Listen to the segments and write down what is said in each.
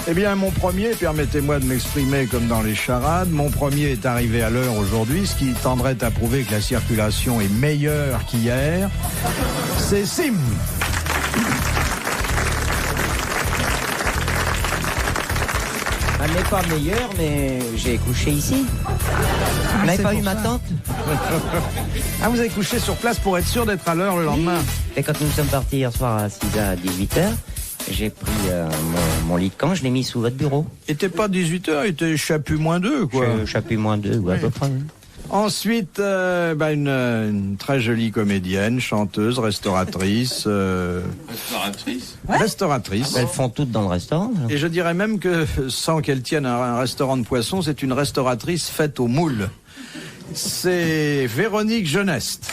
Eh bien, mon premier, permettez-moi de m'exprimer comme dans les charades, mon premier est arrivé à l'heure aujourd'hui, ce qui tendrait à prouver que la circulation est meilleure qu'hier. C'est Sim. Elle n'est pas meilleure, mais j'ai couché ici. Vous n'avez pas eu ma tante? Ah, vous avez couché sur place pour être sûr d'être à l'heure le lendemain. Et quand nous sommes partis hier soir à 6h à 18h, j'ai pris mon lit de camp, je l'ai mis sous votre bureau. Il était pas 18h, il était chapu moins 2, quoi. Chapu moins 2, ou à peu près. Ensuite, une très jolie comédienne, chanteuse, restauratrice. Restauratrice? Restauratrice. Elles font toutes dans le restaurant. Alors. Et je dirais même que, sans qu'elle tienne un restaurant de poisson, c'est une restauratrice faite au moule. C'est Véronique Jeuneste.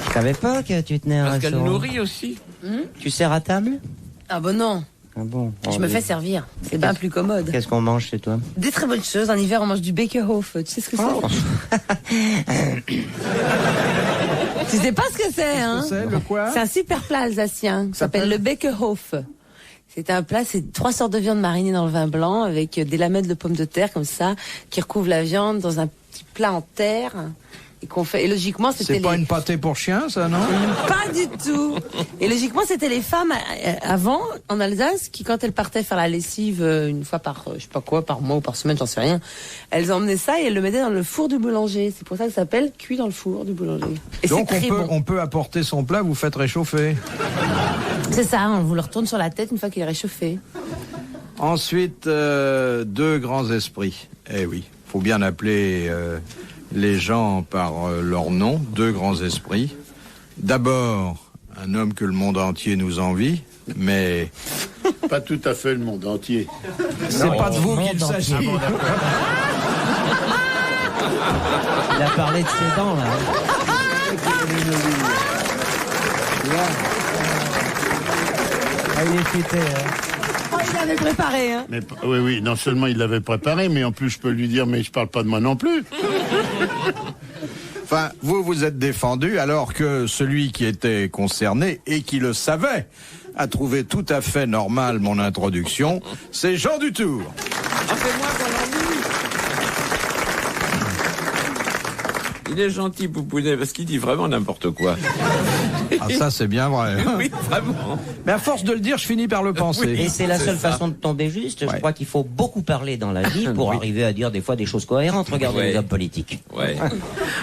Je savais pas que tu tenais un Parce qu'elle restaurant. nourrit aussi. Tu sers à table? Ah bon non, Ah bon. je me fais servir. C'est bien plus commode. Qu'est-ce qu'on mange chez toi? Des très bonnes choses. En hiver, on mange du Bekerhof. Tu sais ce que c'est? Tu sais pas ce que c'est, hein? C'est le quoi? C'est un super plat alsacien qui s'appelle le Bekerhof. C'est un plat, c'est 3 sortes de viande marinée dans le vin blanc avec des lamelles de pommes de terre comme ça qui recouvrent la viande dans un petit plat en terre et qu'on fait. Et logiquement, c'était C'est pas une pâtée pour chien, ça, non? Pas du tout. Et logiquement, c'était les femmes avant en Alsace qui, quand elles partaient faire la lessive une fois par je sais pas quoi, par mois ou par semaine, j'en sais rien, elles emmenaient ça et elles le mettaient dans le four du boulanger. C'est pour ça que ça s'appelle cuit dans le four du boulanger. Et Donc c'est très bon. on peut apporter son plat, vous faites réchauffer. C'est ça, on vous le retourne sur la tête une fois qu'il est réchauffé. Ensuite, 2 grands esprits. Eh oui, faut bien appeler les gens par leur nom, 2 grands esprits. D'abord, un homme que le monde entier nous envie, mais Pas tout à fait le monde entier. c'est pas de vous monde qu'il s'agit. entier. Il a parlé de ses dents, là. Ah, il est futé, Oh, il avait préparé, hein. Mais, oui, non seulement il l'avait préparé, mais en plus je peux lui dire, mais je parle pas de moi non plus. Enfin, vous êtes défendu alors que celui qui était concerné et qui le savait a trouvé tout à fait normal mon introduction. C'est Jean Dutour. Il est gentil, Poupounet, parce qu'il dit vraiment n'importe quoi. Ah, ça, c'est bien vrai. Oui, vraiment. Mais à force de le dire, je finis par le penser. Et c'est la C'est seule ça. façon de tomber juste. Ouais. Je crois qu'il faut beaucoup parler dans la vie pour arriver à dire des fois des choses cohérentes. Regardez Ouais. les hommes politiques. Ouais.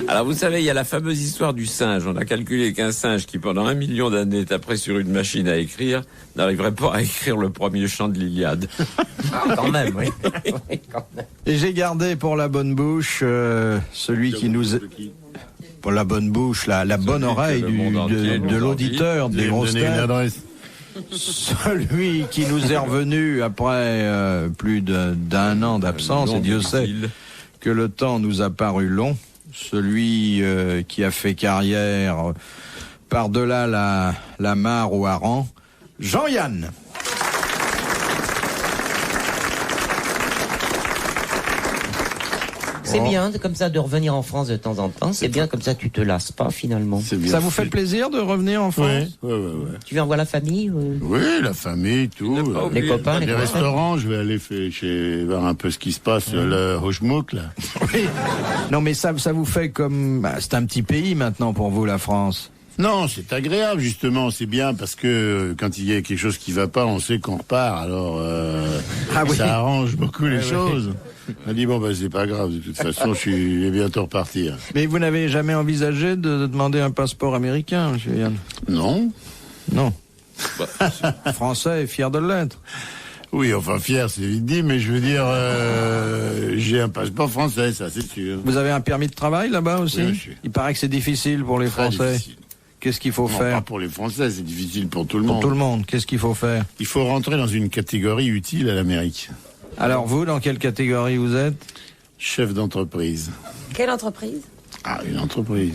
Alors, vous savez, il y a la fameuse histoire du singe. On a calculé qu'un singe qui, pendant 1 million d'années, taperait sur une machine à écrire, n'arriverait pas à écrire le premier chant de l'Iliade. Quand même, oui. Oui, quand même. Et j'ai gardé pour la bonne bouche celui qui nous... Pour la bonne bouche, la bonne que oreille le monde entier de nous l'auditeur Vous des allez me grosses donner une têtes. adresse. Celui qui nous est revenu après plus d'un an d'absence, et Dieu sait que le temps nous a paru long. Celui qui a fait carrière par-delà la mare au hareng, Jean-Yann. C'est bien comme ça de revenir en France de temps en temps. C'est bien comme ça tu te lasses pas finalement. C'est bien. Ça vous fait plaisir de revenir en France? Oui, oui. Tu viens voir la famille Oui, la famille, tout. Ne pas oublier les copains, les Les copains. restaurants, je vais aller voir un peu ce qui se passe, le Hochmuck, là. Oui. Non, mais ça vous fait comme... Bah, c'est un petit pays maintenant pour vous, la France. Non, c'est agréable, justement, c'est bien, parce que quand il y a quelque chose qui va pas, on sait qu'on repart, alors oui. ça arrange beaucoup les choses. On dit, bon, bah, c'est pas grave, de toute façon, je vais bientôt repartir. Mais vous n'avez jamais envisagé de demander un passeport américain, monsieur Yann? Non? Non. Français est fier de l'être. Oui, enfin, fier, c'est vite dit, mais je veux dire, j'ai un passeport français, ça, c'est sûr. Vous avez un permis de travail là-bas aussi? Oui, monsieur. Il paraît que c'est difficile pour les Très Français. difficile. Qu'est-ce qu'il faut Non, faire? pas pour les Français, c'est difficile pour tout le Pour monde. tout le monde, qu'est-ce qu'il faut faire? Il faut rentrer dans une catégorie utile à l'Amérique. Alors vous, dans quelle catégorie vous êtes? Chef d'entreprise. Quelle entreprise? Ah, une entreprise.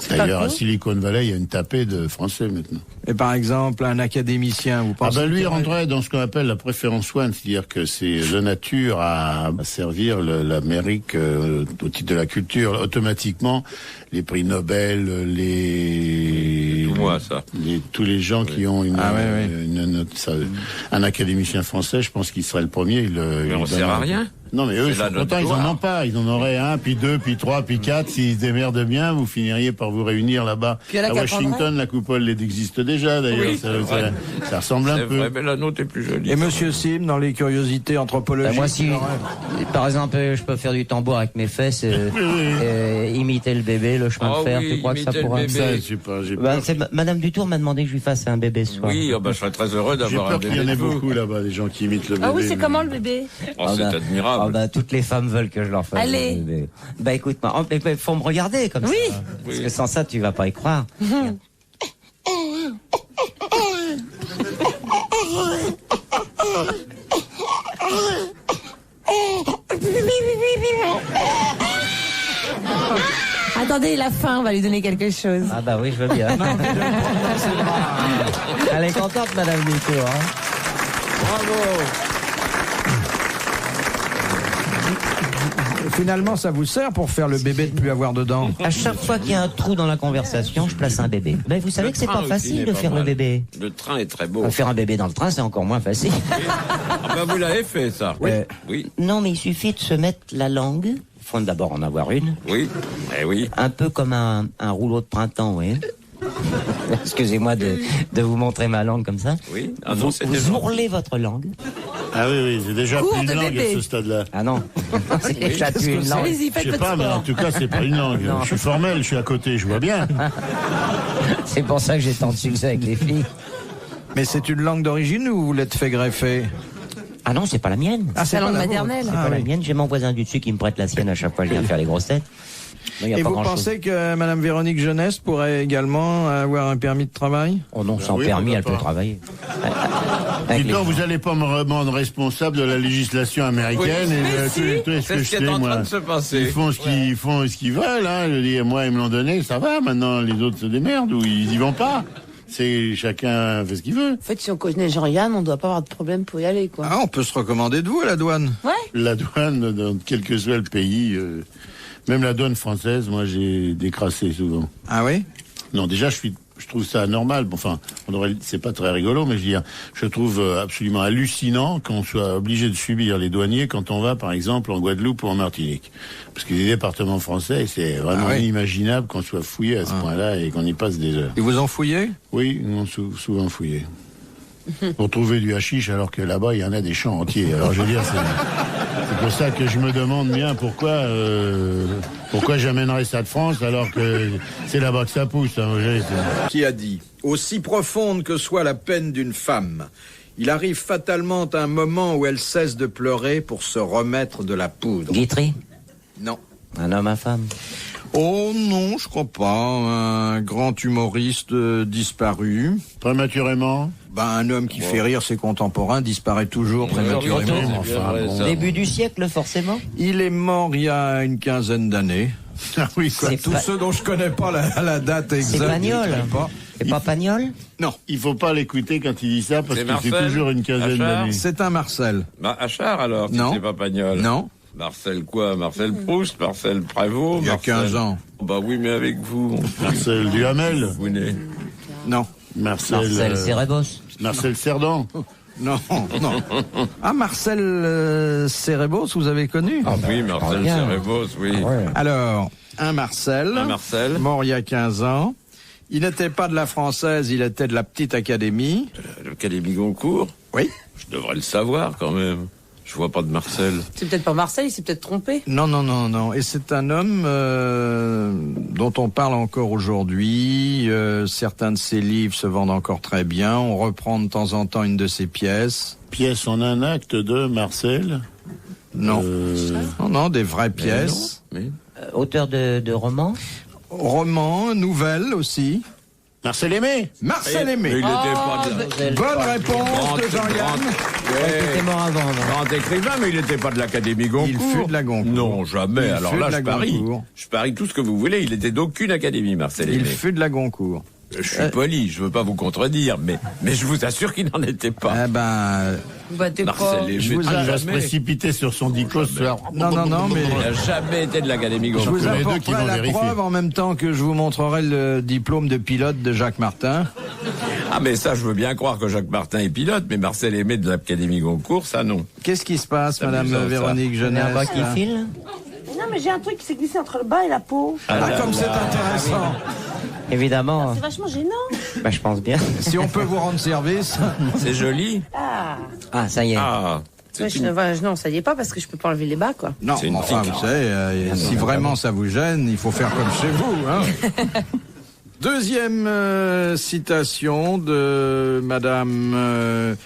pas D'ailleurs, à con. Silicon Valley, il y a une tapée de Français maintenant. Et par exemple, un académicien, vous Ah pensez? ben lui qu'il aurait- rentrait dans ce qu'on appelle la préférence one, c'est-à-dire que c'est de nature à servir l'Amérique au titre de la culture. Automatiquement, les prix Nobel, les moi, ça. Tous les gens qui ont un académicien français, je pense qu'il serait le premier. Mais on ne sert à rien. Non, mais eux, ils sont contents, ils en ont pas. Ils en auraient 1, puis 2, puis 3, puis 4. S'ils se démerdent bien, vous finiriez par vous réunir là-bas. À Washington, la coupole existe déjà, d'ailleurs. Oui, ça ressemble un peu. C'est vrai, mais la nôtre est plus jolie. Et Monsieur Sim, dans les curiosités anthropologiques. Moi, si, par exemple, je peux faire du tambour avec mes fesses, imiter le bébé, le chemin de fer, tu crois que ça pourra... Ça, je sais pas, j'ai Bah, peur. Madame Dutour m'a demandé que je lui fasse un bébé ce soir. Oui, je serais très heureux J'ai d'avoir un peur bébé. qu'il y en ait de vous. beaucoup là-bas, des gens qui imitent le bébé. Ah oui, c'est comment le bébé? Oh, c'est admirable. Ah bah, toutes les femmes veulent que je leur fasse Allez. un bébé. Bah écoute, il faut me regarder comme ça. Parce que sans ça, tu vas pas y croire. Attendez, il a faim, on va lui donner quelque chose. Ah bah oui, je veux bien. Elle est contente, Madame Dutour. Bravo. Finalement, ça vous sert pour faire le bébé de plus avoir dedans? À chaque fois qu'il y a un trou dans la conversation, je place un bébé. Mais vous savez que c'est pas facile de faire le bébé. Le train est très beau. Faire un bébé dans le train, c'est encore moins facile. Ah bah, vous l'avez fait, ça. Oui. Non, mais il suffit de se mettre la langue. Il faut d'abord en avoir une. Oui. Eh oui. Un peu comme un rouleau de printemps, oui. Excusez-moi de vous montrer ma langue comme ça. Oui. Ah non, vous ourlez votre langue. Ah oui, c'est déjà Cours plus une de langue bébé. à ce stade-là. Ah non, c'est déjà tué une langue. Allez-y, Je faites sais votre pas, mais en sport. tout cas, c'est pas une langue. Non. Je suis formel, je suis à côté, je vois bien. C'est pour ça que j'ai tant de succès avec les filles. Mais c'est une langue d'origine ou vous l'êtes fait greffer? Ah non, c'est pas la mienne. Ah, C'est la langue pas la maternelle. C'est pas la mienne. J'ai mon voisin du dessus qui me prête la sienne à chaque fois que je viens faire les grosses têtes. Non, y a Et pas vous grand-chose. pensez que Madame Véronique Jeunesse pourrait également avoir un permis de travail? Oh non, sans Oui, permis, elle pourquoi peut pas. travailler. Avec Dis les- donc, vous allez pas me rendre responsable de la législation américaine et de tout ce C'est que ce je qui est sais, en train moi. de se passer. Ils font ce qu'ils veulent, hein. Je veux dire, moi, ils me l'ont donné, ça va. Maintenant, les autres se démerdent ou ils y vont pas. C'est chacun fait ce qu'il veut. En fait, si on connaît Jean-Yann, on doit pas avoir de problème pour y aller, quoi. Ah, on peut se recommander de vous à la douane. Ouais. La douane, dans quel que soit le pays, même la douane française, moi, j'ai décrassé souvent. Ah oui? Non, déjà, je trouve ça anormal. Bon, enfin, c'est pas très rigolo, mais je trouve absolument hallucinant qu'on soit obligé de subir les douaniers quand on va, par exemple, en Guadeloupe ou en Martinique. Parce que les départements français, c'est vraiment inimaginable qu'on soit fouillé à ce point-là et qu'on y passe des heures. Ils vous ont fouillé? Oui, ils m'ont souvent fouillé. Pour trouver du hashish, alors que là-bas, il y en a des champs entiers. Alors, je veux dire, c'est pour ça que je me demande bien pourquoi j'amènerais ça de France alors que c'est là-bas que ça pousse. Hein, Qui a dit: aussi profonde que soit la peine d'une femme, il arrive fatalement un moment où elle cesse de pleurer pour se remettre de la poudre. Guitry, Non. un homme, à femme. Oh non, je crois pas. Un grand humoriste disparu. Prématurément. Un homme qui fait rire ses contemporains disparaît toujours prématurément. Enfin, bon. Début du siècle, forcément. Il est mort il y a une quinzaine d'années. Ah oui, quoi. C'est Tous pas- ceux dont je connais pas la date exacte. C'est Pagnol. je connais pas. C'est pas Pagnol? Non, Il faut pas l'écouter quand il dit ça parce C'est que c'est Marcel toujours une quinzaine Achard d'années. c'est un Marcel. Achard, alors, si Non. c'est pas Pagnol. Non, Marcel quoi? Marcel Proust, Marcel Prévost, il y a Marcel... 15 ans. Bah oui, mais avec vous. Marcel Duhamel. Vous venez. Non, Marcel Cérébos. Marcel Cerdan. non, non. Ah, Marcel Cérébos, vous avez connu? Oui, Marcel bien. Cérébos, oui. Alors, un Marcel, Un Marcel. mort il y a 15 ans. Il n'était pas de la française, il était de la petite académie. L'Académie Goncourt. Oui. Je devrais le savoir quand même. Je vois pas de Marcel. C'est peut-être pas Marseille, il s'est peut-être trompé. Non, non, non, non. Et c'est un homme dont on parle encore aujourd'hui. Certains de ses livres se vendent encore très bien. On reprend de temps en temps une de ses pièces. Pièce en un acte de Marcel. Non. Non, non, des vraies Mais pièces. non, mais- Auteur de romans. Romans, nouvelles aussi. Marcel Aimé. Marcel Aimé. Il était pas de la... Bonne réponse de Jean-Yann. Il était mort avant. non. Grand écrivain, mais il n'était pas de l'Académie Goncourt. Il fut de la Goncourt. Non, jamais. Il Alors fut là, de la je parie. Goncourt. Je parie tout ce que vous voulez. Il était d'aucune Académie, Marcel Il Aimé. fut de la Goncourt. Je suis poli, je veux pas vous contredire, mais je vous assure qu'il n'en était pas. Eh ben, Vous battez pas. Marcel Il va se précipiter sur son dico ce soir. non, mais Il n'a jamais été de l'Académie je vous Goncourt. les deux qui apporterai vont la vérifier. preuve en même temps que je vous montrerai le diplôme de pilote de Jacques Martin. Ah, mais ça, je veux bien croire que Jacques Martin est pilote, mais Marcel Aimé de l'Académie Goncourt, ça non. Qu'est-ce qui se passe, C'est Madame amusant, ça. Véronique Il y a un Jeunesse bas qui là file. Non, mais j'ai un truc qui s'est glissé entre le bas et la peau. Ah, comme c'est intéressant. Évidemment. C'est vachement gênant. Bah, je pense bien. Si on peut vous rendre service. C'est joli. Ah, ça y est. Ah, Ouais, non, ça y est pas parce que je peux pas enlever les bas, quoi. Non, C'est une enfin, pique. vous savez, si vraiment ça vous gêne, il faut faire comme chez vous. Hein. Deuxième citation de Madame,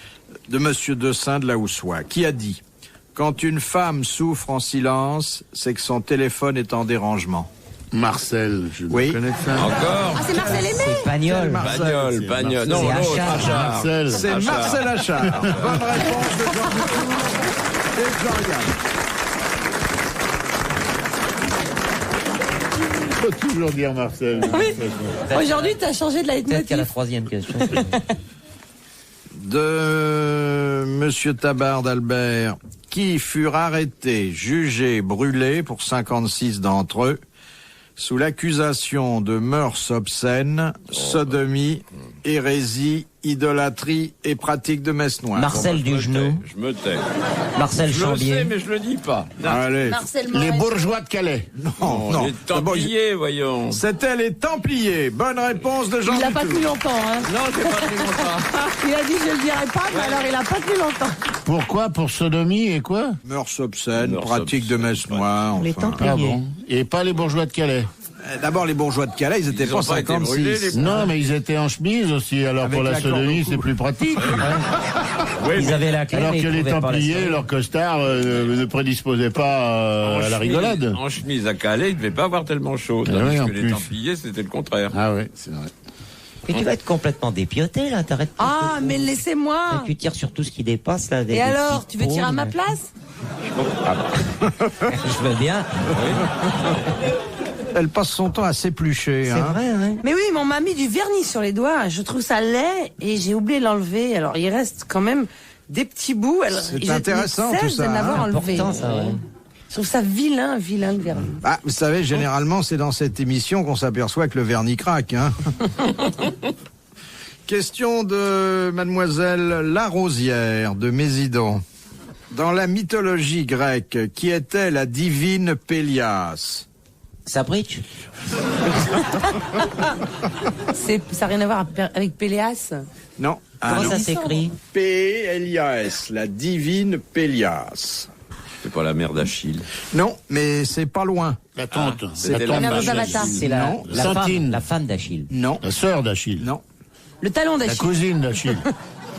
de Monsieur Dessein de la Houssoie, qui a dit « Quand une femme souffre en silence, c'est que son téléphone est en dérangement. Marcel, je Oui. le connais ça. encore. Ah, c'est Marcel Aimé. C'est Pagnol. Bagnol, Bagnol. Non, C'est l'autre, Achard. Achard. Marcel. C'est Achard. Marcel Achard. Bonne réponse de Jean Dutour et Jean-Yann. Il faut toujours dire Marcel. Aujourd'hui, t'as changé de Peut-être qu'à la leitmotiv. troisième question. De Monsieur Tabard d'Albert, qui furent arrêtés, jugés, brûlés pour 56 d'entre eux, sous l'accusation de mœurs obscènes, sodomie, hérésie, idolâtrie et pratique de messe noire. Marcel Dugenou. Je me tais. Marcel Je le sais, Chambier. mais je le dis pas. Allez. Marcel Les Moret. bourgeois de Calais. Non, non. Les D'abord, Templiers, voyons. c'était les Templiers. Bonne réponse de Jean Il l'a pas Dutour. tenu longtemps, hein. Non, j'ai pas tenu longtemps. Il a dit je le dirai pas, mais alors il a pas tenu longtemps. Pourquoi? Pour sodomie et quoi? Mœurs obscènes, Mœurs pratique de obscènes, messe noire. Les enfin. Templiers. Ah bon? Et pas les bourgeois de Calais. D'abord, les bourgeois de Calais, ils étaient Ils pas ont pas été 56. brûlés, les- Non, mais ils étaient en chemise aussi. Alors Avec pour la la corde sodomie, au cou. c'est plus pratique. Ils avaient la clé, Alors mais que ils les pouvaient pas la Templiers, serrer. leur costard, ne prédisposaient pas à la rigolade. En chemise à Calais, il devait pas avoir tellement chaud. Ah Tandis oui, en que les plus. Templiers, c'était le contraire. Ah oui, c'est vrai. Mais tu vas être complètement dépioté, là. T'arrêtes pas. Ah, mais laissez-moi. Tu tires sur tout ce qui dépasse, là. Et alors, tu veux tirer à ma place? Je veux bien. Elle passe son temps à s'éplucher. C'est Hein. vrai, hein. Mais oui, mais on m'a mis du vernis sur les doigts. Je trouve ça laid et j'ai oublié de l'enlever. Alors, il reste quand même des petits bouts. Alors, C'est je intéressant, cesse tout ça, de n'avoir hein. enlevé. Important, ça, ouais. Je trouve ça vilain, le vernis. Ah, vous savez, généralement, c'est dans cette émission qu'on s'aperçoit que le vernis craque. Hein. Question de Mademoiselle Larosière de Mésidon. Dans la mythologie grecque, qui était la divine Pélias? Sabrich. Ça n'a rien à voir avec Péléas. Non. Ah, Comment non. ça s'écrit? P-L-I-A-S, la divine Pélias. C'est pas la mère d'Achille. Non, mais c'est pas loin. La tante. C'était la la tante mère d'Achille. d'Avatar. C'est Non. Santine. la femme d'Achille. Non. La sœur d'Achille. Non. Le talon La d'Achille. cousine d'Achille.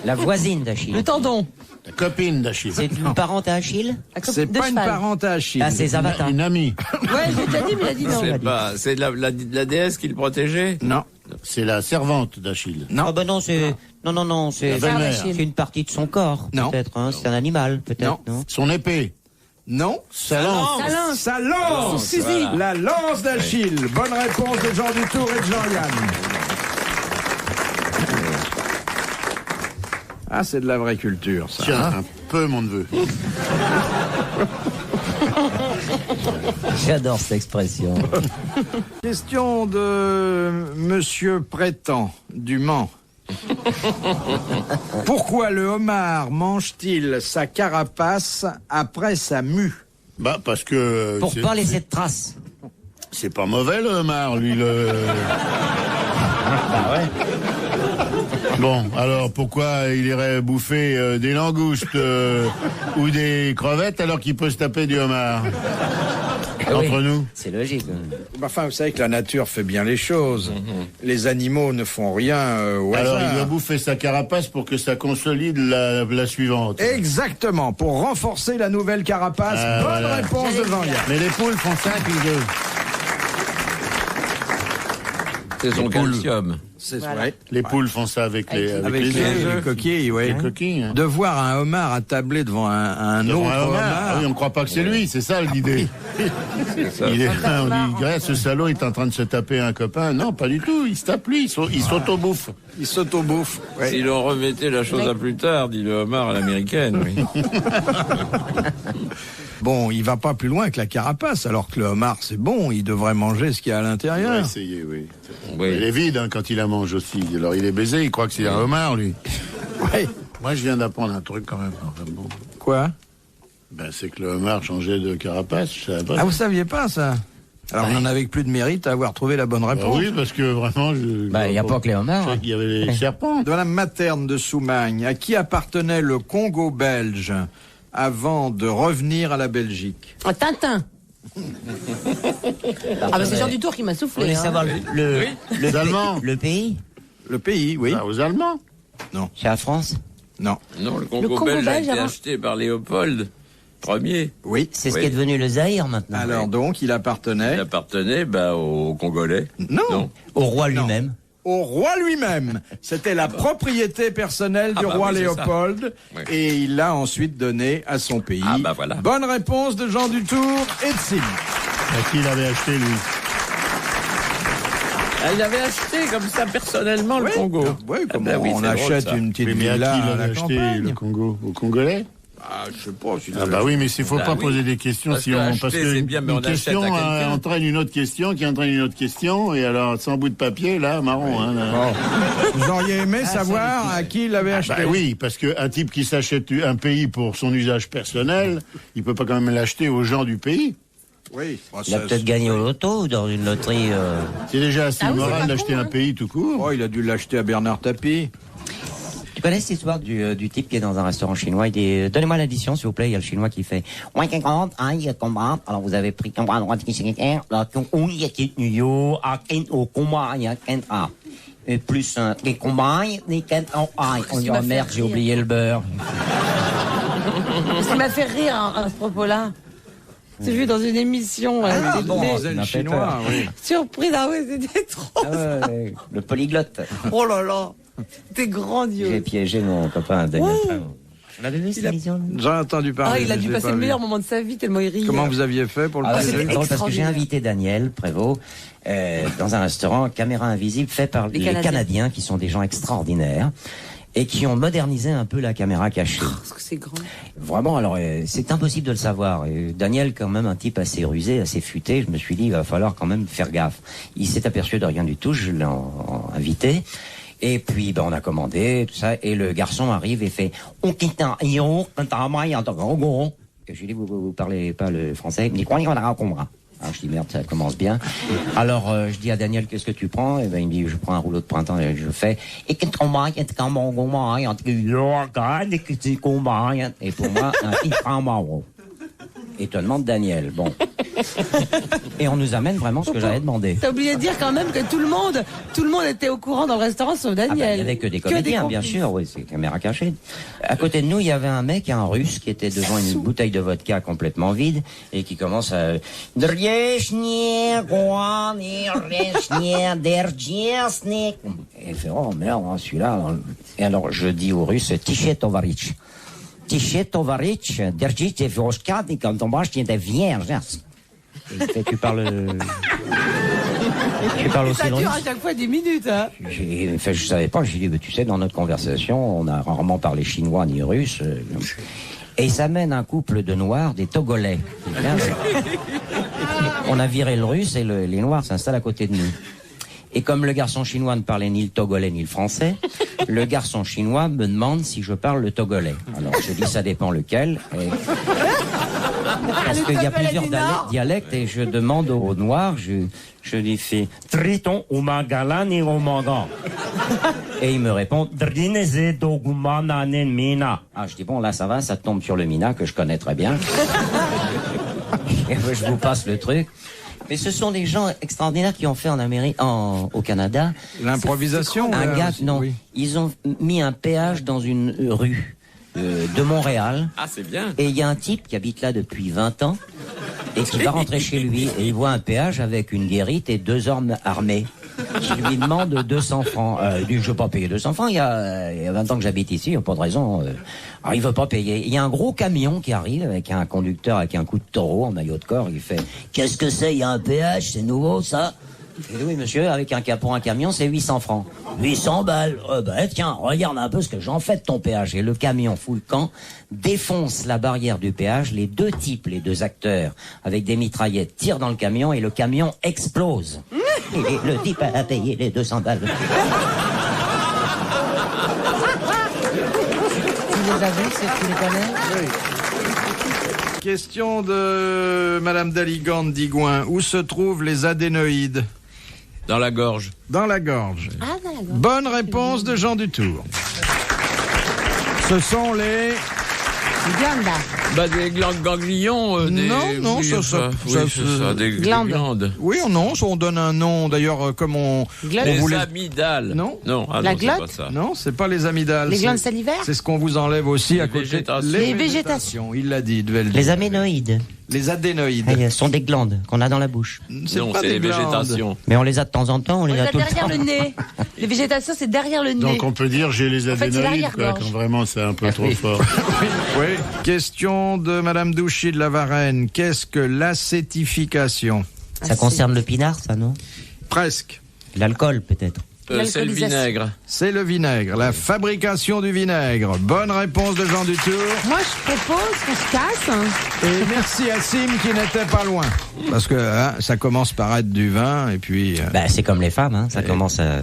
La voisine d'Achille. Le tendon. La copine d'Achille. C'est une parente à Achille? C'est pas une parente à Achille. Ah, c'est Zavata. Une amie. Ouais, j'ai déjà dit, mais il a dit non. C'est pas, c'est la déesse qui le protégeait. Non. C'est la servante d'Achille. Non. Ah bah non, c'est... Non, c'est... La belle-mère. C'est une partie de son corps, Non. peut-être, hein. C'est un animal, peut-être, non? Son épée. Non. Sa lance. Sa lance. Sa lance. Suzy. Voilà. La lance d'Achille. Bonne réponse de Jean Dutour et de Jean-Yann. Ah, c'est de la vraie culture, ça. Tiens, hein. un peu, mon neveu. J'adore cette expression. Question de Monsieur Prétend, du Mans. Pourquoi le homard mange-t-il sa carapace après sa mue? Bah, parce que. Pour c'est- pas laisser de traces. C'est pas mauvais, le homard, lui, le. Bon, alors pourquoi il irait bouffer des langoustes ou des crevettes alors qu'il peut se taper du homard? Entre nous. C'est logique. Enfin, vous savez que la nature fait bien les choses. Les animaux ne font rien au Alors il hasard. doit bouffer sa carapace pour que ça consolide la suivante. Exactement, pour renforcer la nouvelle carapace. Bonne voilà. réponse de Jean-Yann. Mais les poules font 5 ou 2. C'est son calcium. Voilà. Les poules font ça avec les œufs. coquilles, oui. Les coquilles. De voir un homard attablé devant un autre homard. Ah oui, on ne croit pas que c'est lui, c'est ça l'idée. On dit, ce salaud est en train de se taper un copain. Non, pas du tout, il se tape lui, il s'auto-bouffe. Il s'auto-bouffe. Ouais. Si l'on remettait la chose à plus tard, dit le homard à l'américaine, oui. Bon, il va pas plus loin que la carapace, alors que le homard, c'est bon, il devrait manger ce qu'il y a à l'intérieur. Il va essayer, oui. Il est vide quand il la mange aussi. Alors il est baisé, il croit que c'est un homard, lui. Ouais. Moi, je viens d'apprendre un truc quand même. Enfin, bon. Quoi? C'est que le homard changeait de carapace, je savais pas. Ah, vous saviez pas ça? Alors on en avait plus de mérite à avoir trouvé la bonne réponse. Oui, parce que vraiment... Il n'y a pas que les homards. Il y avait les serpents. De la materne de Soumagne, à qui appartenait le Congo belge avant de revenir à la Belgique? Tintin. C'est Jean Dutour qui m'a soufflé. Vous voulez savoir Les Allemands. le pays? Le pays, oui. Aux Allemands. C'est la France? Non. Non, le Congo belge a été acheté par Léopold Ier. Oui. C'est ce qui est devenu le Zaïre maintenant. Alors donc, il appartenait... Il appartenait aux Congolais. Non. Au roi lui-même. Au roi lui-même. C'était la propriété personnelle du roi Léopold. Oui. Et il l'a ensuite donné à son pays. Voilà. Bonne réponse de Jean Dutour et de Sim. À qui il avait acheté, lui? Il avait acheté comme ça personnellement le Congo. Oui, comme oui, on c'est achète drôle, ça. une petite Mais à villa qui il à la avait acheté campagne. le Congo? Aux Congolais? Je sais pas. Si Oui, mais il faut pas oui. poser des questions Parce que acheter, c'est bien, mais on une achète question à quelqu'un. entraîne une autre question, qui entraîne une autre question, et alors sans bout de papier, là, marron. Hein, là. Vous auriez aimé savoir à qui il l'avait acheté? Oui, parce qu'un type qui s'achète un pays pour son usage personnel, il peut pas quand même l'acheter aux gens du pays. Oui. Il a peut-être gagné au loto ou dans une loterie. C'est déjà assez oui, c'est immoral pas d'acheter con, un pays tout court. Oh, il a dû l'acheter à Bernard Tapie. Tu connais cette histoire du type qui est dans un restaurant chinois? Il dit donnez-moi l'addition, s'il vous plaît. Il y a le chinois qui fait. Alors vous avez pris et plus un on dit oh merde, j'ai oublié le beurre. Ce qui m'a fait rire à ce propos-là. C'est vu dans une émission. Le chinois, oui. Surprise, c'était trop. Le polyglotte. Oh là là. C'était grandiose. J'ai piégé mon copain Daniel. On l'avait vu cette émission? J'en ai entendu parler. Il a dû passer le meilleur moment de sa vie tellement il riait. Comment vous aviez fait pour le c'était piéger? drôle parce que j'ai invité Daniel Prévost dans un restaurant caméra invisible fait par les Canadiens qui sont des gens extraordinaires et qui ont modernisé un peu la caméra cachée. Parce que c'est grand. Vraiment, alors c'est impossible de le savoir. Et Daniel, quand même un type assez rusé, assez futé, je me suis dit il va falloir quand même faire gaffe. Il s'est aperçu de rien du tout, je l'ai invité. Et puis, on a commandé, tout ça, et le garçon arrive et fait « On quitte un yo, et je lui dis « Vous parlez pas le français ?» Il me dit « Quoi, on a compris ?» Alors je dis « Merde, ça commence bien. » Alors je dis à Daniel « Qu'est-ce que tu prends ?» Et il me dit « Je prends un rouleau de printemps et je fais « Et pour moi, un étonnement de Daniel. Bon. Et on nous amène vraiment ce que j'avais demandé. T'as oublié de dire quand même que tout le monde était au courant dans le restaurant sauf Daniel. Il n'y avait que des comédiens, bien sûr, oui, c'est caméra cachée. À côté de nous, il y avait un mec, un Russe, qui était devant une bouteille de vodka complètement vide et qui commence à... Et il fait, oh merde, celui-là. Et alors, je dis au Russe, Tichet Tovarich. Tichet Tovarich, Derjic et Voskad, et quand on mange, tu es vierge. Tu parles aussi Ça russe? dure à chaque fois 10 minutes, hein. Je savais pas, j'ai dit, tu sais, dans notre conversation, on a rarement parlé chinois ni russe. Et ça mène un couple de Noirs, des Togolais. On a viré le russe et les Noirs s'installent à côté de nous. Et comme le garçon chinois ne parlait ni le togolais ni le français, le garçon chinois me demande si je parle le togolais. Alors je dis ça dépend lequel. Parce qu'il y a plusieurs dialectes et je demande aux Noirs, je lui fais Triton ou Magalan et Omagan. Et il me répond Drineze Dogumananen Mina. Ah, je dis bon là ça va, ça tombe sur le Mina que je connais très bien. Et je vous passe le truc. Mais ce sont des gens extraordinaires qui ont fait en Amérique, au Canada. L'improvisation. Un gars, aussi, non. Oui. Ils ont mis un péage dans une rue de Montréal. Ah, c'est bien. Et il y a un type qui habite là depuis 20 ans. et qui va rentrer chez lui et il voit un péage avec une guérite et 2 hommes armés qui lui demandent 200 francs. Il dit, je veux pas payer 200 francs, il y a 20 ans que j'habite ici, il n'y a pas de raison. Alors il veut pas payer. Il y a un gros camion qui arrive avec un conducteur avec un coup de taureau en maillot de corps, il fait, qu'est-ce que c'est, il y a un péage, c'est nouveau ça? Il dit, oui monsieur, pour un camion c'est 800 francs. 800 balles. Tiens, regarde un peu ce que j'en fais de ton péage. Et le camion fout le camp, défonce la barrière du péage, les 2 types, les 2 acteurs, avec des mitraillettes, tirent dans le camion et le camion explose. Et le type a payé les 200 balles. Tu les as vus, tu les connais? Oui. Question de Madame Daligande d'Igouin. Où se trouvent les adénoïdes? Dans la gorge. Dans la gorge. Ah, dans la gorge. Bonne réponse de Jean Dutour. Ce sont les... Glandes. Des glandes ganglions. Non, oui, des glandes. Oui, on donne un nom. D'ailleurs, comme on Les voulait... amygdales. Non. La c'est glotte. pas ça. Non, c'est pas les amygdales. Les glandes salivaires. C'est ce qu'on vous enlève aussi à côté. Végétations. Les végétations. Il l'a dit, il devait le dire. Les aménoïdes. Les adénoïdes. Ce sont des glandes qu'on a dans la bouche. Non, pas c'est des les glandes. végétations. Mais on les a de temps en temps, on les a tout le derrière temps. le nez. Les végétations, c'est derrière le nez. Donc on peut dire j'ai les En fait, c'est adénoïdes, quoi, l'arrière-gorge. quand vraiment c'est un peu trop fort. Oui. Question de Madame Douchy de la Varenne. Qu'est-ce que l'acétification? Ça concerne le pinard, ça, non? Presque. L'alcool, peut-être. C'est le L'alcoolisation. vinaigre. C'est le vinaigre, la fabrication du vinaigre. Bonne réponse de Jean Dutour. Moi, je propose qu'on se casse. Et merci à Sim qui n'était pas loin. Parce que ça commence par être du vin et puis... C'est comme les femmes, hein. Ça commence à...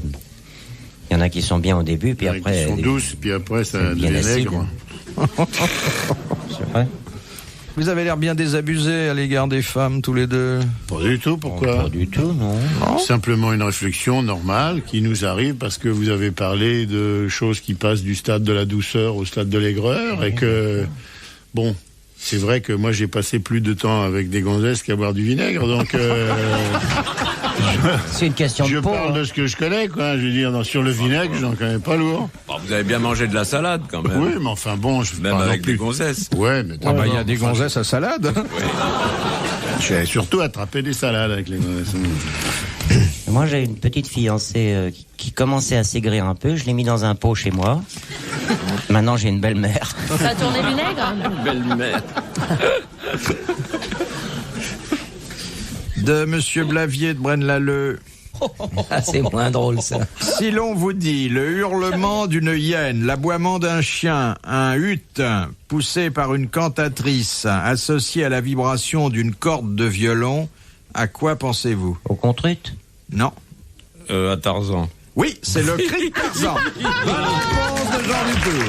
Il y en a qui sont bien au début, puis après... Ils sont douces, puis après ça c'est bien devient acide. aigre. C'est vrai. Vous avez l'air bien désabusés à l'égard des femmes, tous les deux. Pas du tout, pourquoi? Pas du tout, non. Simplement une réflexion normale qui nous arrive parce que vous avez parlé de choses qui passent du stade de la douceur au stade de l'aigreur et que, bon, c'est vrai que moi j'ai passé plus de temps avec des gonzesses qu'à boire du vinaigre, donc C'est une question je de peau. parle de ce que je connais, quoi. Je veux dire, sur le vinaigre, j'en connais pas lourd. Vous avez bien mangé de la salade quand même. Oui, mais enfin bon, je Même parle avec non des plus. gonzesses. Ouais, mais Il y a des gonzesses à salade. J'ai surtout attrapé des salades avec les gonzesses. Moi, j'ai une petite fiancée qui commençait à s'aigrir un peu. Je l'ai mis dans un pot chez moi. Maintenant, j'ai une belle-mère. Ça a tourné vinaigre. Belle mère. De Monsieur Blavier de Braine-l'Alleud. Ah, c'est moins drôle, ça. Si l'on vous dit le hurlement d'une hyène, l'aboiement d'un chien, un hutte poussé par une cantatrice, associé à la vibration d'une corde de violon, à quoi pensez-vous? Au contrute? Non. À Tarzan. Oui, c'est le cri de Tarzan. Bonne réponse de Jean Dutour.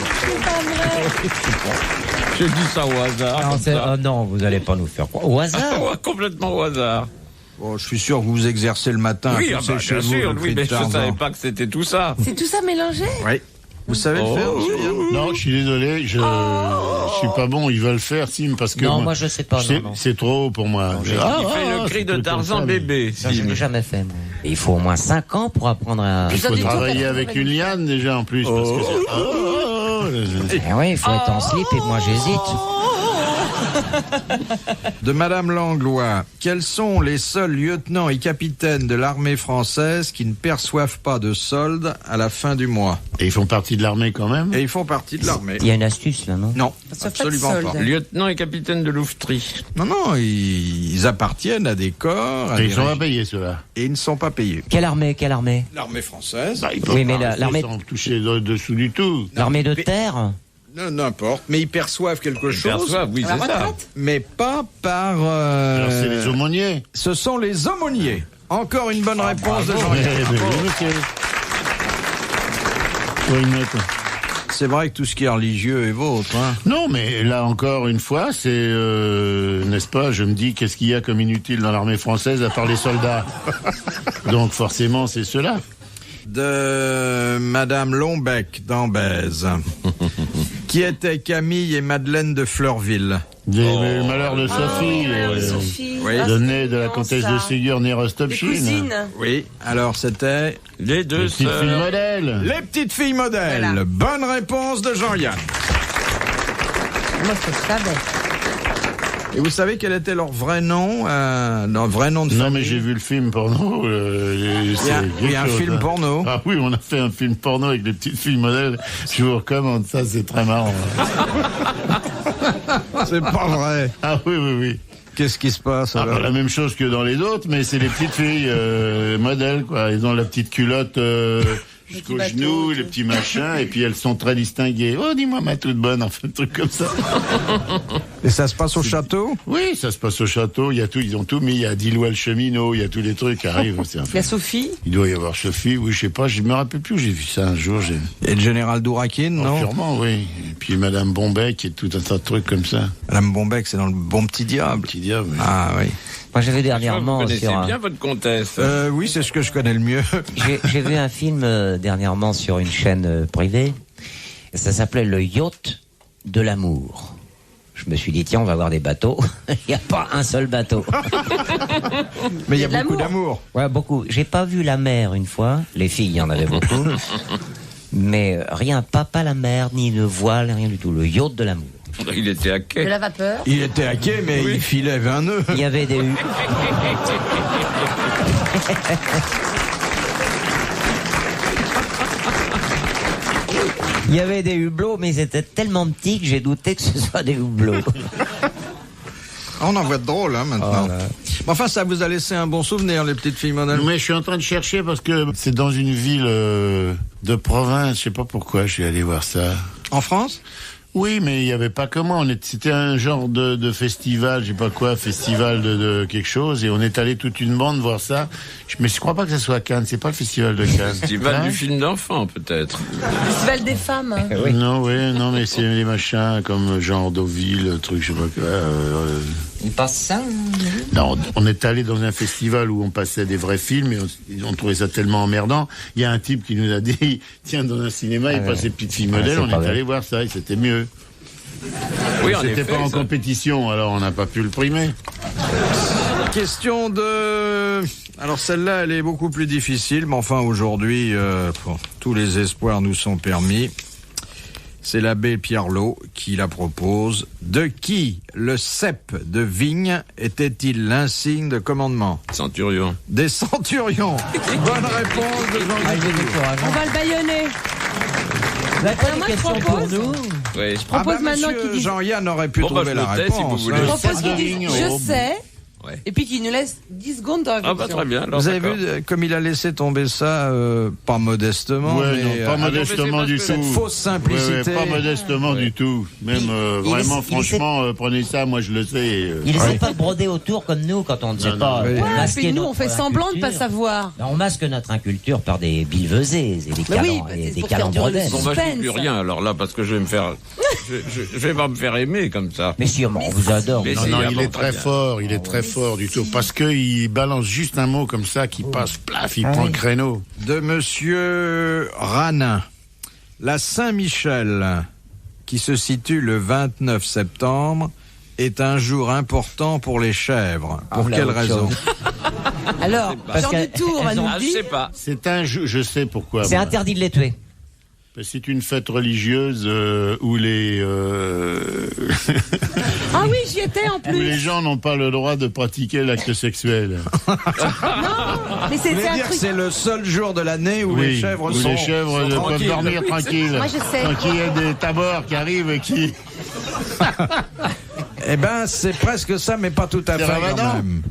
J'ai dit ça au hasard. Non, non, vous allez pas nous faire croire. Au hasard? Complètement au hasard. Bon, je suis sûr que vous vous exercez le matin. Oui, à pousser chez bien vous sûr, le oui, cri mais de je ne Tarzan. savais pas que c'était tout ça. C'est tout ça mélangé. Oui. Vous savez le faire, monsieur Yann? Non, je suis désolé, je suis pas bon. Ils veulent faire, Sim, parce que Non, moi, je sais pas. Non. c'est trop haut pour moi. Il fait le cri de Tarzan bébé. Ça, je l'ai jamais fait, moi. Et il faut au moins 5 ans pour apprendre à... Il faut Ils ont dit travailler tout, avec une liane déjà en plus. Parce que c'est... Eh oui, il faut être en slip et moi, j'hésite. De Madame Langlois, quels sont les seuls lieutenants et capitaines de l'armée française qui ne perçoivent pas de solde à la fin du mois? Et ils font partie de l'armée quand même. Et ils font partie de l'armée. Il y a une astuce, là, non? Non, Ça fait absolument de pas. solde. Lieutenant et capitaine de louveterie. Non, ils appartiennent à des corps, à Et des ils sont pas régiments, payés ceux-là. et ils ne sont pas payés. Quelle armée? L'armée française, Ils peuvent Oui, mais pas rester l'armée- sans toucher dessous du tout. L'armée de mais- terre? n'importe, mais ils perçoivent quelque chose, Perçoivent, oui, À la c'est ça. retraite. mais pas par... Alors c'est les aumôniers. Ce sont les aumôniers. Encore une bonne réponse de Ouais, Jean-Yann. oui, monsieur. Faut y mettre. C'est vrai que tout ce qui est religieux est vôtre. Hein. Non, mais là encore une fois, c'est n'est-ce pas? Je me dis qu'est-ce qu'il y a comme inutile dans l'armée française à part les soldats. Donc forcément, c'est cela. De Madame Lombec d'Ambèze. Qui étaient Camille et Madeleine de Fleurville. Le malheur de Sophie, Sophie. oui. Ah, le c'est nez de la mignon, comtesse ça. de Ségur Les Rostopchine. cousines. Oui, alors c'était Les deux Petite fille sœurs. modèle. les petites filles modèles. Voilà. Bonne réponse de Jean-Yann. Moi, je savais. Et vous savez quel était leur vrai nom, leur vrai nom de famille? Non, mais j'ai vu le film porno. Il y a un film porno. Ah oui, on a fait un film porno avec les petites filles modèles. Je vous recommande ça, c'est très marrant. C'est pas vrai. Ah oui. Qu'est-ce qui se passe alors? La même chose que dans les autres, mais c'est les petites filles modèles, quoi. Ils ont la petite culotte jusqu'au genou, les petits machins, et puis elles sont très distinguées. Oh, dis-moi ma toute bonne, enfin, un truc comme ça. Et ça se passe au château? Oui, ça se passe au château. Il y a tout, ils ont tout mis. Il y a Dilois le cheminot, il y a tous les trucs qui arrivent. Il y a Sophie. Il doit y avoir Sophie, oui, je sais pas, je me rappelle plus où j'ai vu ça un jour. Et le général Dourakine, non? Sûrement, oui. Et puis Madame Bombec et tout un tas de trucs comme ça. Madame Bombec, c'est dans le Bon Petit Diable. Petit diable, oui. Ah oui. Moi, j'avais dernièrement... Vous connaissez bien votre comtesse. Oui, c'est ce que je connais le mieux. J'ai vu un film dernièrement sur une chaîne privée. Ça s'appelait Le Yacht de l'amour. Je me suis dit, tiens, on va voir des bateaux. Il n'y a pas un seul bateau. Mais il y a beaucoup d'amour. Ouais, beaucoup. J'ai pas vu la mer une fois. Les filles, il y en avait beaucoup. Mais rien, pas la mer, ni le voile, rien du tout. Le yacht de l'amour. Il était à quai. De la vapeur. Il était à quai, mais il filait 20 nœuds. Il y avait des Il y avait des hublots, mais ils étaient tellement petits que j'ai douté que ce soit des hublots. On en voit de drôle, hein, maintenant. Enfin, ça vous a laissé un bon souvenir, les petites filles modèles. Mais je suis en train de chercher parce que c'est dans une ville de province. Je sais pas pourquoi je suis allé voir ça. En France? Oui, mais il n'y avait pas comment. C'était un genre de festival, je sais pas quoi, festival de quelque chose, et on est allé toute une bande voir ça. Mais je crois pas que ce soit à Cannes, c'est pas le festival de Cannes. Festival du film d'enfant, peut-être. Festival des femmes. Hein. Oui. Non, mais c'est des machins comme genre Deauville, truc, je sais pas quoi. Il passe ça? Non, on est allé dans un festival où on passait des vrais films et on trouvait ça tellement emmerdant. Il y a un type qui nous a dit, tiens, dans un cinéma, il passe des petites filles modèles, on est allé voir ça et c'était mieux. Oui, en C'était effet, pas en ça. compétition, alors on n'a pas pu le primer. Question de... Alors celle-là, elle est beaucoup plus difficile, mais enfin aujourd'hui, tous les espoirs nous sont permis. C'est l'abbé Pierrelot qui la propose. De qui le cep de vigne était-il l'insigne de commandement? Centurion. Des centurions. Bonne réponse de Jean-Jacques. On va le bâillonner. Vous n'avez pas Alors, des moi, questions je pour propose- nous? Oui. Propose maintenant monsieur qu'il dise... Jean-Yann aurait pu Bon, trouver bah, la je le tais, si réponse. vous voulez. Je Le propose cep qu'il de dise vigne, je oh, sais, Ouais. et puis qu'il nous laisse 10 secondes de Ah réflexion. bah très bien. Alors, Vous avez d'accord. vu comme il a laissé tomber ça, pas modestement, Ouais, mais non, pas modestement du tout. cette fausse simplicité. Pas modestement du tout. Même vraiment, franchement, prenez ça, moi je le sais. Il essaie pas de broder autour comme nous quand on ne sait Non, pas. non. Oui. Ouais, masquer puis nous, notre on fait semblant de pas inculture. savoir. On masque notre inculture par des billevesées et des Mais oui, et c'est des pour faire durer le calendredèles. Bon, bah, je dis plus suspense. rien, alors là, parce que je vais me faire... je vais pas me faire aimer comme ça. Mais si, on vous adore. Mais Non, c'est- non, ah il bon, est très très bien. fort, il est très fort du tout. Parce qu'il balance juste un mot comme ça qui passe, plaf, il prend le créneau. De monsieur Ranin. La Saint-Michel, qui se situe le 29 septembre, est un jour important pour les chèvres. Pour là, quelle autre raison? chose. Alors, Parce Jean qu'elles- du Tour va elles nous ont- Ah, je dire. sais pas. C'est un jeu, je sais pourquoi. C'est moi. interdit de les tuer. C'est une fête religieuse où les Ah oui, j'y étais en où les plus. gens n'ont pas le droit de pratiquer l'acte sexuel. Non, mais Vous voulez c'était un dire que truc. c'est le seul jour de l'année où Oui, les chèvres où sont les chèvres sont peuvent tranquilles. dormir tranquilles. Moi, je sais. Tant qu'il y a des tabords qui arrivent et qui... Eh ben, c'est presque ça, mais pas tout à C'est fait Ramadan quand même.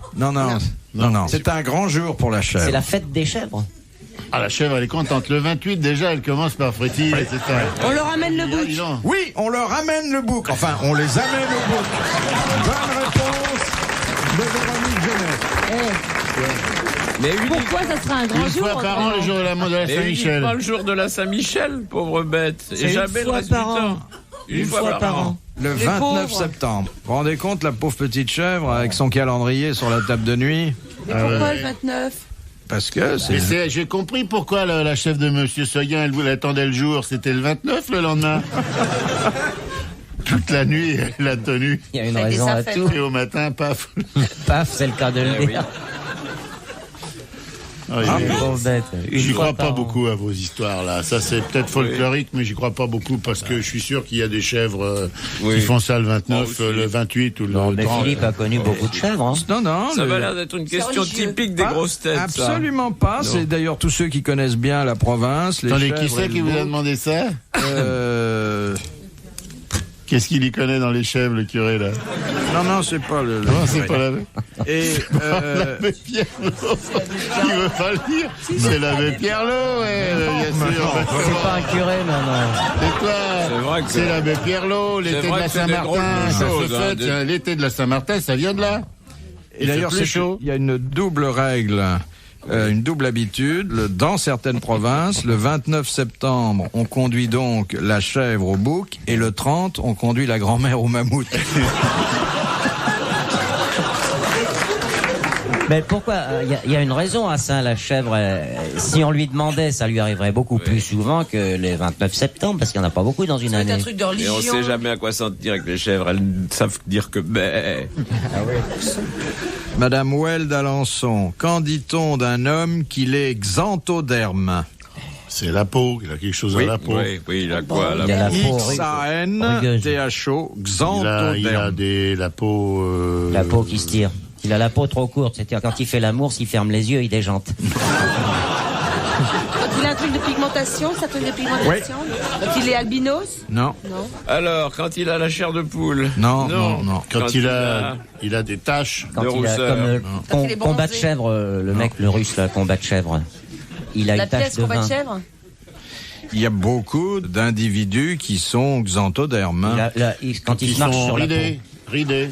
Non. C'est un grand jour pour la chèvre. C'est la fête des chèvres. Ah, la chèvre, elle est contente. Le 28, déjà, elle commence par frétiller. C'est ça. On leur amène le Ah, dis bouc. donc. Oui, on leur ramène le bouc. Enfin, on les amène au bouc. Bonne réponse de Véronique Genet. Mais uniquement Pourquoi ça sera un grand Une jour fois par an, le jour de la mode de la et Saint-Michel. uniquement le jour de la Saint-Michel, pauvre bête. C'est Et une jamais le fois reste du par an. temps. Une fois par an. Le Les 29 pauvres. septembre. Vous vous rendez compte, la pauvre petite chèvre avec son calendrier sur la table de nuit? Et pourquoi le 29? Parce que Mais c'est... j'ai compris pourquoi la chef de Monsieur Seguin, elle voulait attendre le jour. C'était le 29 le lendemain. Toute la nuit, elle a tenu. Il y a une Ça a été raison sa à fête. tout. Et au matin, paf. Paf, c'est le cas de le Eh dire. Pauvre bête. J'y crois fois pas par an. beaucoup à vos histoires là. Ça c'est peut-être folklorique, mais j'y crois pas beaucoup parce que je suis sûr qu'il y a des chèvres qui font ça le 29, le 28 ou le Non, mais 30. Philippe a connu beaucoup de chèvres. Hein. Non, Ça va l'air d'être une question religieux. typique des grosses têtes. ça. Absolument pas. C'est d'ailleurs tous ceux qui connaissent bien la province. Les Attendez, chèvres qui et c'est le qui vous a veau. demandé ça? Euh, Qu'est-ce qu'il y connaît dans les chèvres, le curé là? Non, c'est pas le. Non, c'est pas l'abbé. Et L'abbé Pierrelot. Il veut pas le dire. C'est l'abbé Pierrelot, ouais, bien sûr. C'est pas un curé, non. C'est toi. C'est vrai que- C'est l'abbé Pierrot, l'été de vrai la que c'est des drôles Saint-Martin. de Ça choses, se hein, fête, des- l'été de la Saint-Martin, ça vient de là. Et d'ailleurs, c'est chaud. il y a une double règle, une double habitude. Dans certaines provinces, le 29 septembre, on conduit donc la chèvre au bouc, et le 30, on conduit la grand-mère au mammouth. Mais pourquoi il y a une raison à ça, la chèvre. Si on lui demandait, ça lui arriverait beaucoup plus souvent que les 29 septembre, parce qu'il n'y en a pas beaucoup dans une C'est un année. truc de Et religion. on sait jamais à quoi s'en tenir avec les chèvres. Elles savent dire que Madame Well d'Alençon, qu'en dit-on d'un homme qu'il est xanthoderme? C'est la peau, il a quelque chose à la peau. Oui, il a quoi Il y a la peau X-A-N-T-H-O, Il a xanthoderme. la peau. La peau qui se tire. Il a la peau trop courte, c'est-à-dire quand il fait l'amour, s'il ferme les yeux, il déjante. Quand il a un truc de pigmentation, ça truc de pigmentation. Quand il est albinos. Non, Non. Alors, quand il a la chair de poule. non. Quand il a des taches. Quand De il a, rousseur. comme le Quand il est combat de bronzé. chèvre, le mec, le russe, là, combat de chèvre. Il a La une tache pièce de combat vin. de chèvre. Il y a beaucoup d'individus qui sont xanthodermes. hein. Quand ils marchent sur la peau. Ridés,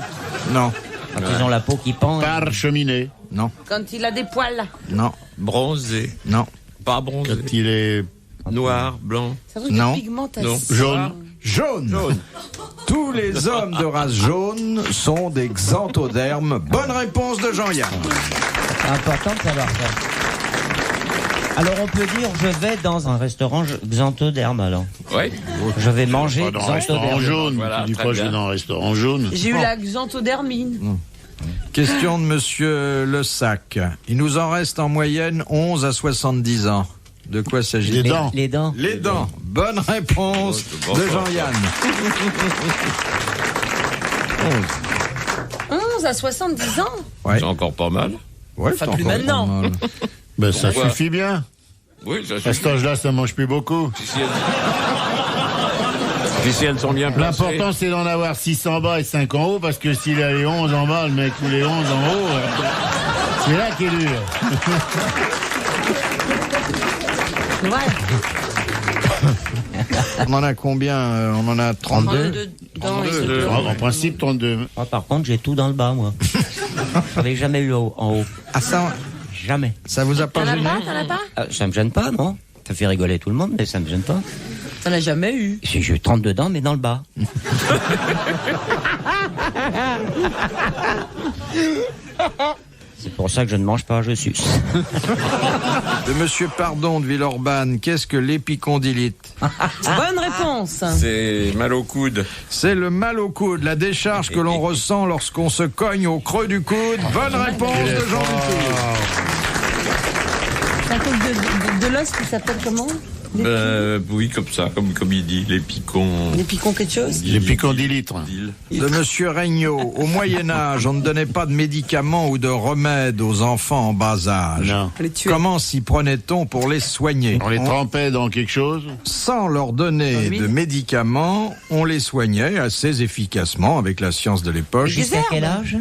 Non, Quand ils ont la peau qui pend. parcheminés. non, Quand il a des poils. non, Bronzé. non, Pas bronzé. Quand il est Noir, blanc. C'est un truc Non. de pigmentation. Non. jaune. jaune. Tous les hommes de race jaune sont des xanthodermes. Bonne réponse de Jean-Yann. C'est important de savoir ça. Alors on peut dire, je vais dans un restaurant xanthoderme alors. Oui. Je vais manger Pas dans un restaurant xanthoderme. jaune. Voilà, Tu dis très pas je bien. vais dans un restaurant jaune. J'ai eu la xanthodermine. Question de monsieur Le Sac. Il nous en reste en moyenne 11 à 70 ans. De quoi Les s'agit-il? dents. Les dents. Les dents. Bonne réponse Oh, de c'est bon. Jean-Yann. 11 à 70 ans. Ouais. C'est encore pas mal. Ouais, Enfin, c'est plus encore maintenant. pas mal. Ben, ça Pourquoi suffit bien. Oui, ça À suffit. cet âge-là, ça mange plus beaucoup. Puis si elles sont bien placées. L'important, c'est d'en avoir 6 en bas et 5 en haut, parce que s'il a les 11 en bas, le mec, ou les 11 en haut, c'est là qui est dur. Ouais. On en a combien? On en a 32. 32 dents. et deux. tout. En principe, 32. Moi, par contre, j'ai tout dans le bas, moi. J'en ai jamais eu en haut. Ah, ça Jamais. vous a pas T'en as gêné? pas, t'en as pas? Ça me gêne pas, non? Ça fait rigoler tout le monde, mais ça me gêne pas. T'en as jamais eu. Si j'ai 32 dents, mais dans le bas. C'est pour ça que je ne mange pas, je suce. De monsieur Pardon de Villeurbanne, qu'est-ce que l'épicondylite? Bonne réponse. C'est mal au coude. C'est le mal au coude, la décharge que l'on ressent lorsqu'on se cogne au creux du coude. Bonne réponse de Jean Dutour. C'est un truc de l'os qui s'appelle comment? Oui, comme ça, comme il dit, les picons. Les picons quelque chose? Les picondilitres. De monsieur Regnault, au Moyen-Âge, on ne donnait pas de médicaments ou de remèdes aux enfants en bas âge. Non. Les tuer. Comment s'y prenait-on pour les soigner? On les trempait dans quelque chose. Sans leur donner de médicaments, on les soignait assez efficacement avec la science de l'époque. Jusqu'à quel âge?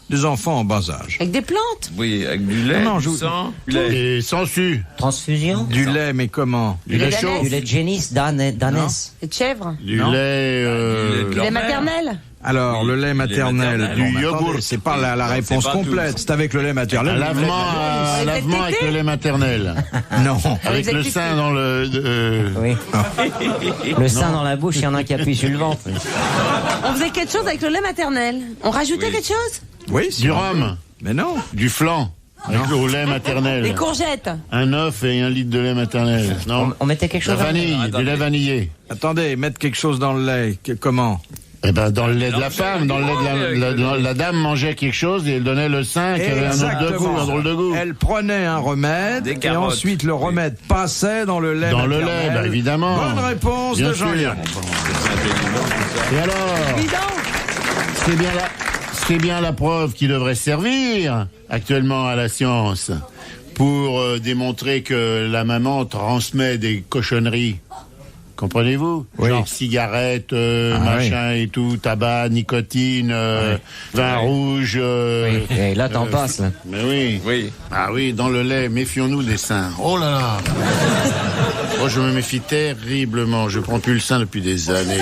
Des enfants en bas âge. Avec des plantes? Oui, avec du lait, Non, du sang, du lait. Et sangsues. Transfusion? Du lait, mais comment? Du lait lait chaud. Du lait de génisse, d'ânesse. Des chèvres? Du Non. lait. Du lait maternel? Alors, Oui, le lait maternel, maternel. non, Du mais yogourt. attendez, c'est pas la Non, réponse c'est pas complète, tout. c'est avec le lait Un maternel. lavement, Les lavement avec tétés. le lait maternel. Non. Avec les le tétés. sein dans le. Oui. Le sein dans la bouche, il y en a un qui appuie sur le ventre. On faisait quelque chose avec le lait maternel. On rajoutait quelque chose? Oui, Du rhum. Mais non. Du flan. Avec le lait Des maternel. courgettes? Un œuf et 1 litre de lait maternel. Non. On mettait quelque La chose. vanille, du lait vanillé. Attendez, mettre quelque chose dans le lait. Comment? Eh ben, dans le lait de la femme, dans le lait de la dame mangeait quelque chose et elle donnait le sein qui avait un autre de goût, un drôle de goût. Elle prenait un remède et ensuite le remède passait dans le lait. Dans le lait, bah évidemment. Bonne réponse bien de sûr. Jean-Yann. Et alors, c'est bien la preuve qui devrait servir actuellement à la science pour démontrer que la maman transmet des cochonneries. Comprenez-vous? Oui. Genre cigarettes, machin et tout, tabac, nicotine, vin rouge. Et là, t'en passes. Là. Mais oui. Oui. Ah oui, dans le lait, méfions-nous des seins. Oh là là. Moi, je me méfie terriblement. Je prends plus le sein depuis des années.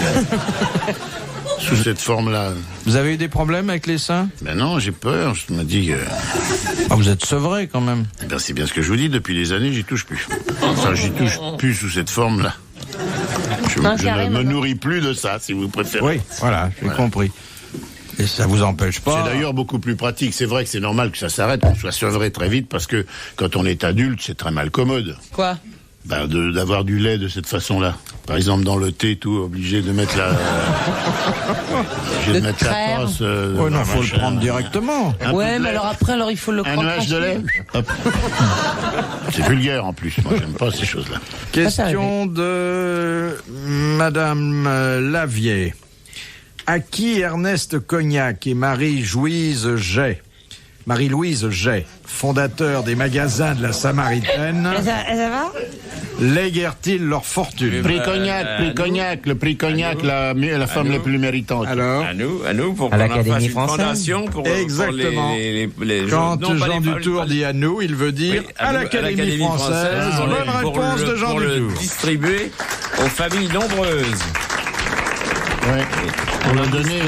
Sous cette forme-là. Vous avez eu des problèmes avec les seins? Ben non, j'ai peur. Je me dis que... Ah, vous êtes sevré quand même. Eh ben, c'est bien ce que je vous dis. Depuis des années, j'y touche plus. Enfin, j'y touche plus sous cette forme-là. Je ne me nourris plus de ça, si vous préférez. Oui, voilà, j'ai compris. Et ça vous empêche pas. C'est d'ailleurs beaucoup plus pratique. C'est vrai que c'est normal que ça s'arrête, qu'on soit sevré très vite, parce que quand on est adulte, c'est très mal commode. Quoi? Ben, d'avoir du lait de cette façon-là. Par exemple, dans le thé, tout, obligé de mettre la... obligé de mettre la tasse. Ouais, non, faut le prendre directement. Ouais, mais alors après, il faut le Un prendre. nuage de lait. Hop. C'est vulgaire en plus. Moi, j'aime pas ces choses-là. Question de Madame Lavier. À qui Ernest Cognac et Marie-Louise Jay, fondateurs des magasins de la Samaritaine, Ça va? léguèrent-ils leur fortune? Prix Cognac, le prix Cognac, la femme la plus méritante. Alors, À nous, pour À qu'on en fasse l'Académie une française. fondation pour Exactement. les quand non, pas Jean les- Dutour dit à nous, il veut dire Oui, à nous, l'Académie française. pour Bonne pour réponse le- de Jean pour le Dutour. distribuer aux familles nombreuses. Ouais. On a donné.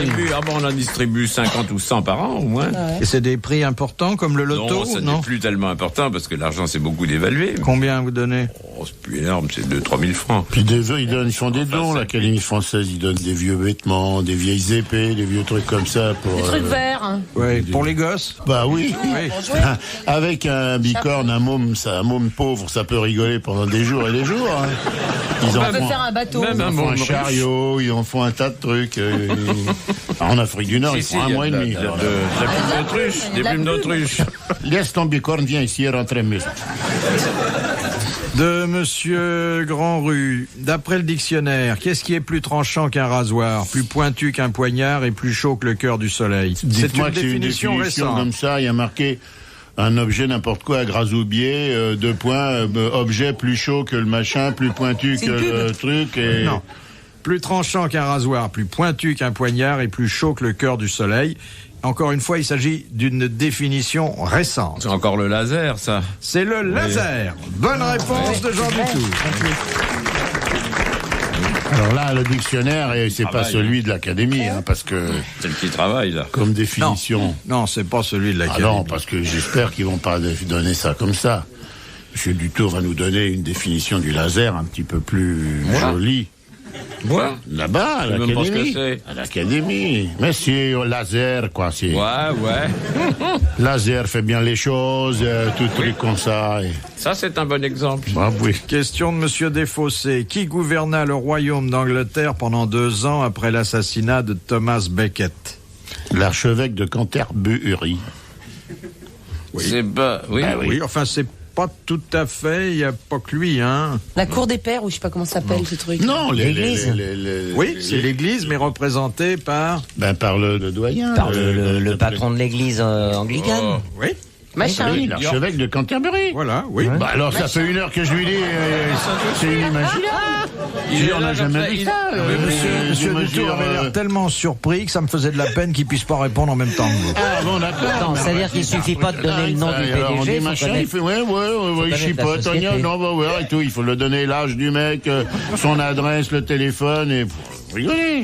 On en distribue 50 ou 100 par an, au moins. Et c'est des prix importants comme le loto, Non, ça n'est plus tellement important parce que l'argent s'est beaucoup dévalué. Combien vous donnez? Oh, c'est plus énorme, c'est 2-3 000 francs. Puis ils font des dons, l'Académie française, ils donnent des vieux vêtements, des vieilles épées, des vieux trucs comme ça pour. Des trucs verts. Hein. Oui, pour les gosses. Bah oui. Oui. Avec un bicorne, un môme pauvre, ça peut rigoler pendant des jours et des jours. Hein. Ils On en peut font, faire un bateau. Même un ils font un môme chariot, ils en font un tas de trucs. En Afrique du Nord, ils font un mois et demi. Il y a de la plume d'autruche, des plumes d'autruche. Laisse ton bicorne, viens ici et rentre à la maison. De Monsieur Grandrue, d'après le dictionnaire, qu'est-ce qui est plus tranchant qu'un rasoir, plus pointu qu'un poignard et plus chaud que le cœur du soleil? C'est Dites-moi une que c'est une définition définition récente. comme ça, il y a marqué un objet n'importe quoi à Grasoubier, 2 points, objet plus chaud que le machin, plus pointu que le truc. Et... Non. Plus tranchant qu'un rasoir, plus pointu qu'un poignard et plus chaud que le cœur du soleil. Encore une fois, il s'agit d'une définition récente. C'est encore le laser, ça. C'est le laser. Bonne réponse de Jean Dutour. Alors là, le dictionnaire, c'est pas celui de l'Académie, hein, parce que C'est le qui travaille, là. comme définition. Non, c'est pas celui de Ah l'Académie. non, parce que j'espère qu'ils vont pas donner ça comme ça. Monsieur Dutour va nous donner une définition du laser un petit peu plus jolie. Moi Là-bas, à Je sais même pas ce que l'Académie. c'est. À l'Académie. Mais c'est laser, quoi. C'est Ouais. laser fait bien les choses, tout truc comme ça. Et... Ça, c'est un bon exemple. Ah oui. Question de Monsieur Desfossés. Qui gouverna le royaume d'Angleterre pendant 2 ans après l'assassinat de Thomas Becket? L'archevêque de Canterbury. C'est pas... Oui, Ah Oui, enfin, c'est pas tout à fait, il n'y a pas que lui, hein. La cour des pères, ou je sais pas comment ça s'appelle ce truc. Non, L'Église. Oui, c'est l'église, mais représentée par... Ben, par le doyen. Par le patron de l'église anglicane. Oh. Oui, Machin. Oui, l'archevêque de Canterbury. voilà, oui. Bah alors, ça fait 1 heure que je lui dis, c'est inimaginable. On n'a jamais vu ça. Monsieur Dutour avait l'air tellement surpris que ça me faisait de la peine qu'il puisse pas répondre en même temps que vous. Ah bon, d'accord. Attends, c'est-à-dire qu'il suffit pas de donner le nom du Alors, on dit PDG, faut machin, il connaître- fait ouais, il connaître chipote, la société. non, bah ouais, et tout. Il faut le donner l'âge du mec, son adresse, le téléphone, et rigolez.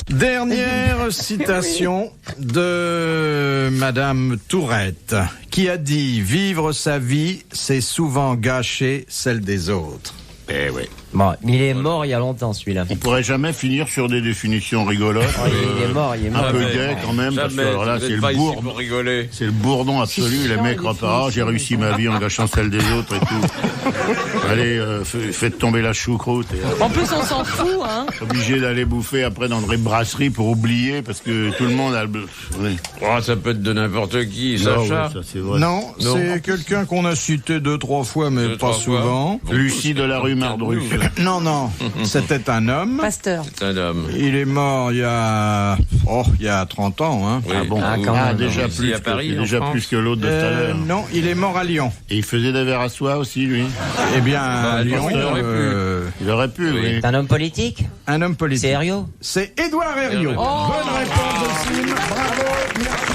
Dernière citation de Madame Tourette, qui a dit « Vivre sa vie, c'est souvent gâcher celle des autres ». Eh oui. Bon, il est mort il y a longtemps, celui-là. On pourrait jamais finir sur des définitions rigolotes. Il est mort. Un peu gay quand même, parce que alors là, c'est le bourdon. C'est le bourdon absolu. Les mecs repartent, j'ai réussi ma vie en gâchant celle des autres et tout. Allez, faites tomber la choucroute. En plus, on s'en fout, hein. Obligé d'aller bouffer après dans une brasserie pour oublier, parce que tout le monde a le... Oui. Oh, ça peut être de n'importe qui, Sacha. Ouais, ça, c'est vrai. Non, c'est quelqu'un qu'on a cité 2-3 fois, mais pas souvent. Lucie de la rue Mardrus. Non, c'était un homme. Pasteur. C'est un homme. Il est mort il y a 30 ans. Hein. Oui. Ah bon, quand même. déjà Ici, plus à Paris, que, en déjà France. plus que l'autre de tout à l'heure. Non, il est mort à Lyon. Et il faisait des verres à soie aussi, lui. Eh bien, à Lyon, il aurait Il aurait pu, oui. C'est un homme politique? un homme politique. C'est Herriot? C'est Édouard Herriot. Oh. Bonne réponse de Sim. Bravo. Merci.